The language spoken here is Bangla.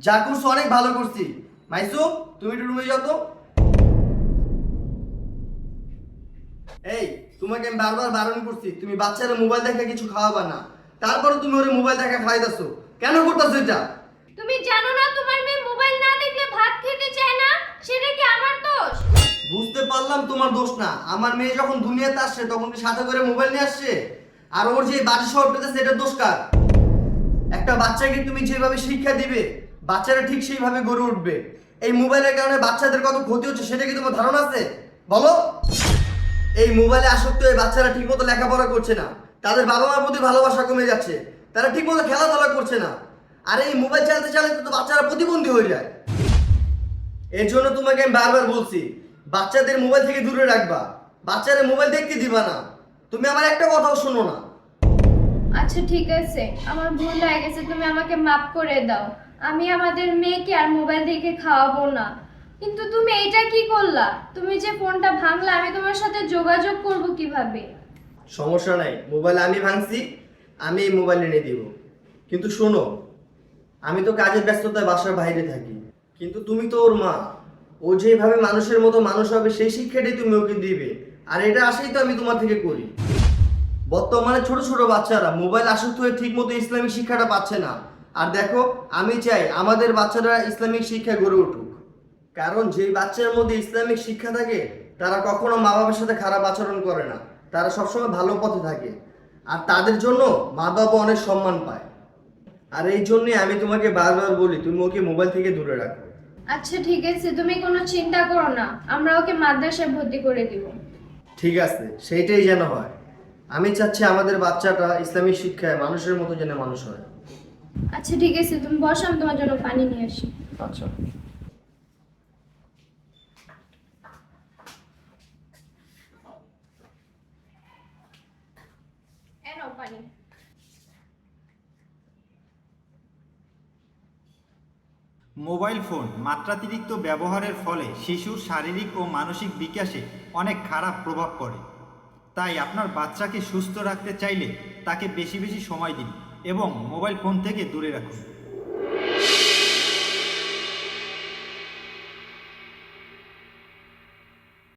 যা করছো অনেক ভালো করছি। মাইসু, তুমি একটু রুমে যাও তো। এই, তোমাকে আমি বারবার বারণ করছি তুমি বাচ্চারা মোবাইল দেখে কিছু খাওয়াবা না, তারপরে তুমি ওরে মোবাইল দেখা খাওয়াইতেছো। কেন করতেছো এটা? তুমি জানো না তোমার মেয়ে মোবাইল না দেখলে ভাত খেতে চায় না? সেটা কি আমার দোষ? বুঝতে পারলাম তোমার দোষ না। আমার মেয়ে যখন দুনিয়াতে আসছে তখন কি সাথে করে মোবাইল নিয়ে আসছে? আর ওর যে বাজে স্বভাব পেতেছে এটার দোষ কার? একটা বাচ্চাকে তুমি যেভাবে শিক্ষা দিবে বাচ্চারা ঠিক সেইভাবে গড়ে উঠবে। এই মোবাইলের কারণে বাচ্চাদের কত ক্ষতি হচ্ছে সেটা কি তোমার ধারণা আছে? বলো। এই মোবাইলে আসক্ত হয়ে বাচ্চারা ঠিকমতো লেখাপড়া করছে না, তাদের বাবা মার প্রতি ভালোবাসা কমে যাচ্ছে, তারা ঠিকমতো খেলাধুলা করছে না। আর এই মোবাইল চালাতে চালাতে তো বাচ্চারা প্রতিবন্ধী হয়ে যায়। এর জন্য তোমাকে আমি বারবার বলছি বাচ্চাদের মোবাইল থেকে দূরে রাখবা, বাচ্চাদের মোবাইল দেখতে দিবা না। তুমি আমার একটা কথাও শোনো না। আচ্ছা ঠিক আছে, আমার ভুল হয়ে গেছে, তুমি আমাকে মাফ করে দাও। আমি আমাদের মেয়েকে আর মোবাইল দেখে খাওয়াবো না। কিন্তু তুমি এটা কি করলা? তুমি যে ফোনটা ভাঙলা, আমি তোমার সাথে যোগাযোগ করব কিভাবে? সমস্যা নাই, মোবাইল আমি ভাঙছি, আমি এই মোবাইল এনে দিব। কিন্তু শোনো, আমি তো কাজের ব্যস্ততায় বাসার বাইরে থাকি, কিন্তু তুমি তো ওর মা। ও যেভাবে মানুষের মতো মানুষ হবে সেই শিক্ষাটাই তুমি ওকে দিবে। আর এটা আশাই তো আমি তোমার থেকে করি। বর্তমানে ছোট ছোট বাচ্চারা মোবাইল আসক্ত হয়ে ঠিক মতো ইসলামিক শিক্ষাটা পাচ্ছে না। আর দেখো, আমি চাই আমাদের বাচ্চারা ইসলামিক শিক্ষায় গড়ে উঠুক। কারণ যেই বাচ্চার মধ্যে ইসলামিক শিক্ষা থাকে তারা কখনো মা বাবার সাথে খারাপ আচরণ করে না, তারা সবসময় ভালো পথে থাকে। আর তাদের জন্য মা বাবা অনেক সম্মান পায়। আর এই জন্যে আমি তোমাকে বারবার বলি তুমি ওকে মোবাইল থেকে দূরে রাখো। আচ্ছা ঠিক আছে, তুমি কোনো চিন্তা করো না, আমরা ওকে মাদ্রাসায় ভর্তি করে দিব। ঠিক আছে, সেইটাই যেন হয়। আমি চাচ্ছি আমাদের বাচ্চাটা ইসলামিক শিক্ষায় মানুষের মতো যেন মানুষ হয়। আচ্ছা ঠিক আছে, তুমি বসো, আমি তোমার জন্য পানি নিয়ে আসি। আচ্ছা। এই নাও পানি। মোবাইল ফোন মাত্রাতিরিক্ত ব্যবহারের ফলে শিশুর শারীরিক ও মানসিক বিকাশে অনেক খারাপ প্রভাব পড়ে। তাই আপনার বাচ্চাকে সুস্থ রাখতে চাইলে তাকে বেশি বেশি সময় দিন এবং মোবাইল ফোন থেকে দূরে রাখুন।